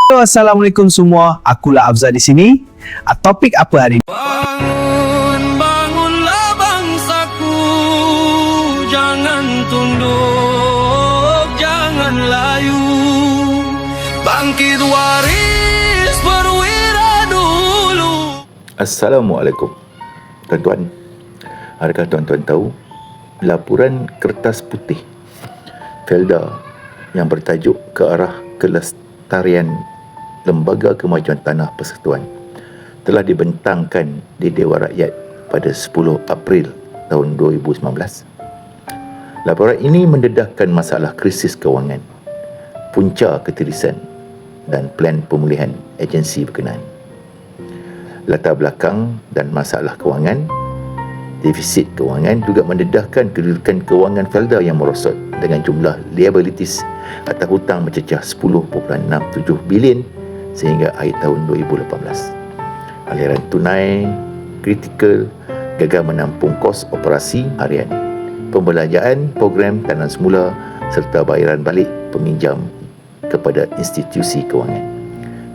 Assalamualaikum semua, akulah Afzal di sini. Topik apa hari ini? Bangun, bangunlah bangsaku, jangan tunduk, jangan layu. Bangkit waris perwira dulu. Assalamualaikum tuan-tuan. Adakah tuan-tuan tahu laporan kertas putih Felda yang bertajuk Ke Arah Kelestarian Lembaga Kemajuan Tanah Persekutuan telah dibentangkan di Dewan Rakyat pada 10 April tahun 2019. Laporan ini mendedahkan masalah krisis kewangan, punca ketirisan dan plan pemulihan agensi berkenaan. Latar belakang dan masalah kewangan, defisit kewangan juga mendedahkan kedudukan kewangan Felda yang merosot dengan jumlah liabilities atau hutang mencecah 10.67 bilion sehingga akhir tahun 2018. Aliran tunai kritikal gagal menampung kos operasi harian, pembelanjaan program tanam semula serta bayaran balik peminjam kepada institusi kewangan.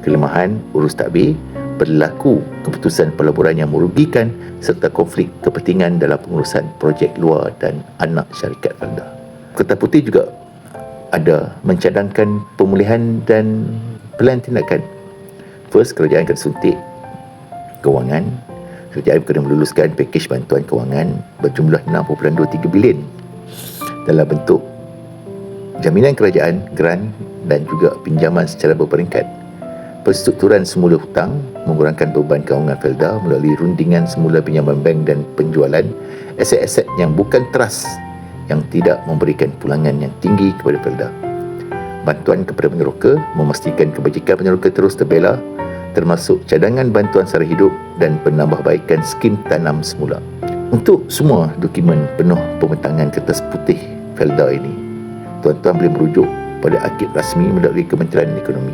Kelemahan urus tadbir, berlaku keputusan pelaburan yang merugikan serta konflik kepentingan dalam pengurusan projek luar dan anak syarikat Felda. Kertas putih juga ada mencadangkan pemulihan dan plan tindakan. First, kerajaan akan suntik kewangan. Kerajaan kena meluluskan pakej bantuan kewangan berjumlah 6.23 bilion dalam bentuk jaminan kerajaan, grant dan juga pinjaman secara berperingkat. Perstrukturan semula hutang mengurangkan beban kewangan Felda melalui rundingan semula pinjaman bank dan penjualan aset-aset yang bukan trust yang tidak memberikan pulangan yang tinggi kepada Felda. Bantuan kepada peneroka, memastikan kebajikan peneroka terus terbela, termasuk cadangan bantuan sara hidup dan penambahbaikan skim tanam semula. Untuk semua dokumen penuh pembentangan kertas putih Felda ini, tuan-tuan boleh merujuk pada arsip rasmi melalui Kementerian Ekonomi.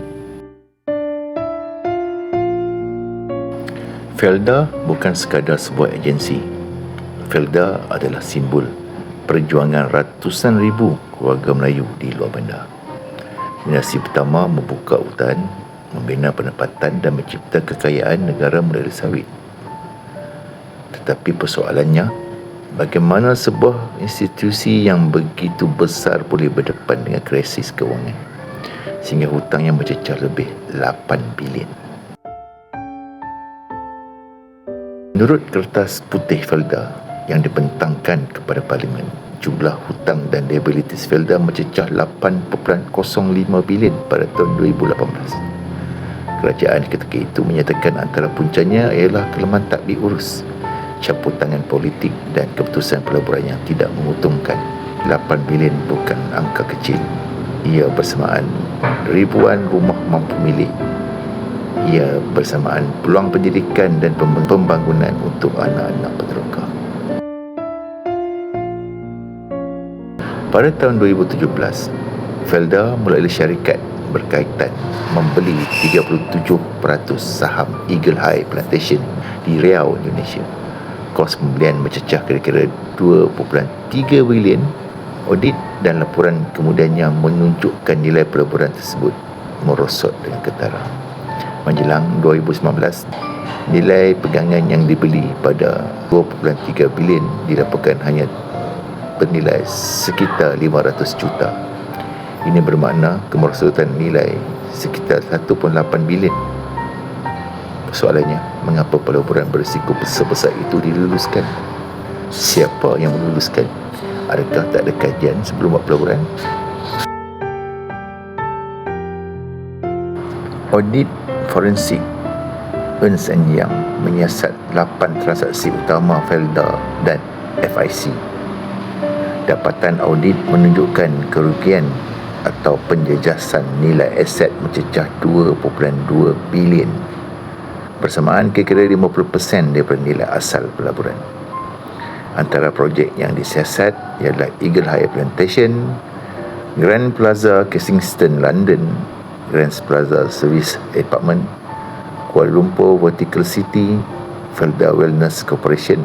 Felda bukan sekadar sebuah agensi. Felda adalah simbol perjuangan ratusan ribu keluarga Melayu di luar bandar. Generasi pertama membuka hutan, membina pendapatan dan mencipta kekayaan negara melalui sawit. Tetapi persoalannya, bagaimana sebuah institusi yang begitu besar boleh berdepan dengan krisis kewangan sehingga hutang yang mencecah lebih 8 bilion. Menurut kertas putih Felda yang dibentangkan kepada Parlimen, jumlah hutang dan liabilities Felda mencecah 8.05 bilion pada tahun 2018. Kerajaan ketika itu menyatakan antara puncanya ialah kelemahan tadbir urus, campur tangan politik dan keputusan pelaburan yang tidak menguntungkan. 8 bilion bukan angka kecil. Ia bersamaan ribuan rumah mampu milik. Ia bersamaan peluang pendidikan dan pembangunan untuk anak-anak peneroka. Pada tahun 2017, Felda melalui syarikat berkaitan membeli 37% saham Eagle High Plantation di Riau, Indonesia. Kos pembelian mencecah kira-kira 2.3 bilion. Audit dan laporan kemudiannya menunjukkan nilai pelaburan tersebut merosot dengan ketara. Menjelang 2019, nilai pegangan yang dibeli pada 2.3 bilion dilaporkan hanya bernilai sekitar 500 juta. Ini bermakna kemerosotan nilai sekitar 1.8 bilion. Soalannya, mengapa pelaburan berisiko sebesar itu diluluskan? Siapa yang meluluskan? Adakah tak ada kajian sebelum buat pelaburan? Audit forensik Ernst & Young menyiasat 8 transaksi utama Felda dan FIC. Dapatan audit menunjukkan kerugian atau penjejasan nilai aset mencecah 2.2 bilion, bersamaan kira-kira 50% daripada nilai asal pelaburan. Antara projek yang disiasat ialah Eagle High Plantation, Grand Plaza Kensington, London, Grand Plaza Service Apartment, Kuala Lumpur Vertical City, Felda Wellness Corporation.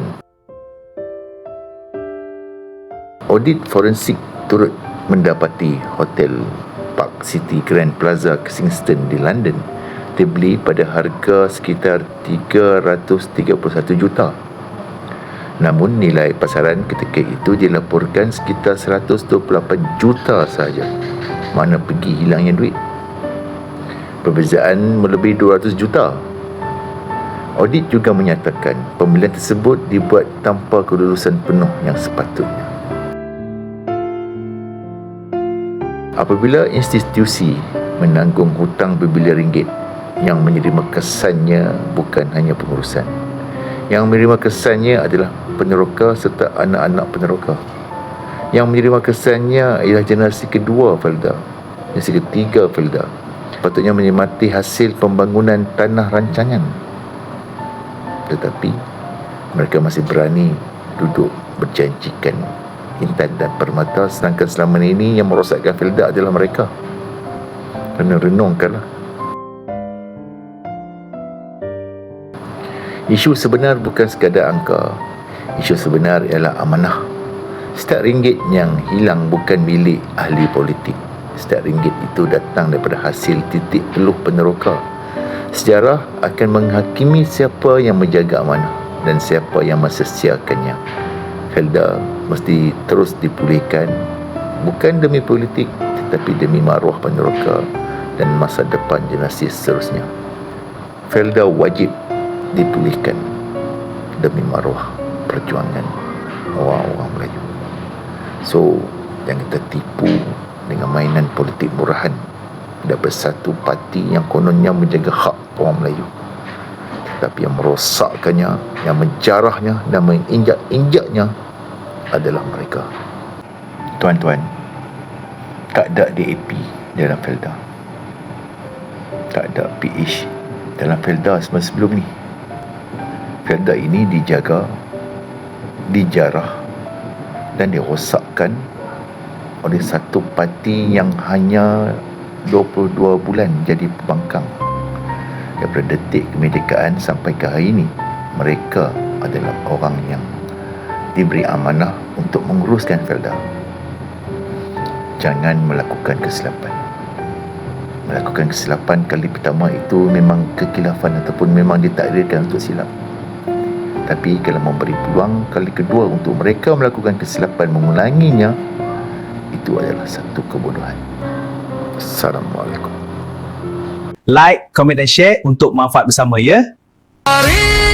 Audit forensik turut mendapati Hotel Park City Grand Plaza Kensington di London dibeli pada harga sekitar 331 juta. Namun nilai pasaran ketika itu dilaporkan sekitar 128 juta sahaja. Mana pergi hilangnya duit? Perbezaan melebihi 200 juta. Audit juga menyatakan pembelian tersebut dibuat tanpa kelulusan penuh yang sepatutnya. Apabila institusi menanggung hutang berbilion ringgit, yang menerima kesannya bukan hanya pengurusan. Yang menerima kesannya adalah peneroka serta anak-anak peneroka. Yang menerima kesannya ialah generasi kedua Felda, generasi ketiga Felda. Patutnya menikmati hasil pembangunan tanah rancangan. Tetapi mereka masih berani duduk berjanjikan Intan dan Permata, sedangkan selama ini yang merosakkan Felda adalah mereka. Kena renungkanlah. Isu sebenar bukan sekadar angka. Isu sebenar ialah amanah. Setiap ringgit yang hilang bukan milik ahli politik. Setiap ringgit itu datang daripada hasil titik peluh peneroka. Sejarah akan menghakimi siapa yang menjaga amanah dan siapa yang mensia-siakannya. Felda mesti terus dipulihkan, bukan demi politik tetapi demi maruah peneroka dan masa depan generasi seterusnya. Felda wajib dipulihkan demi maruah perjuangan orang-orang Melayu. So, jangan tertipu dengan mainan politik murahan daripada satu parti yang kononnya menjaga hak orang Melayu, tetapi yang merosakkannya, yang menjarahnya dan menginjak-injaknya adalah mereka. Tuan-tuan, tak ada DAP dalam Felda, tak ada PH dalam Felda sebelum ni. Felda ini dijaga, dijarah dan dirosakkan oleh satu parti yang hanya 22 bulan jadi pembangkang. Daripada detik kemerdekaan sampai ke hari ini, mereka adalah orang yang diberi amanah untuk menguruskan Felda. Jangan melakukan kesilapan. Melakukan kesilapan kali pertama itu memang kekilafan ataupun memang ditakdirkan untuk silap. Tapi kalau memberi peluang kali kedua untuk mereka melakukan kesilapan mengulanginya, itu adalah satu kebodohan. Assalamualaikum. Like, komen dan share untuk manfaat bersama ya. Waris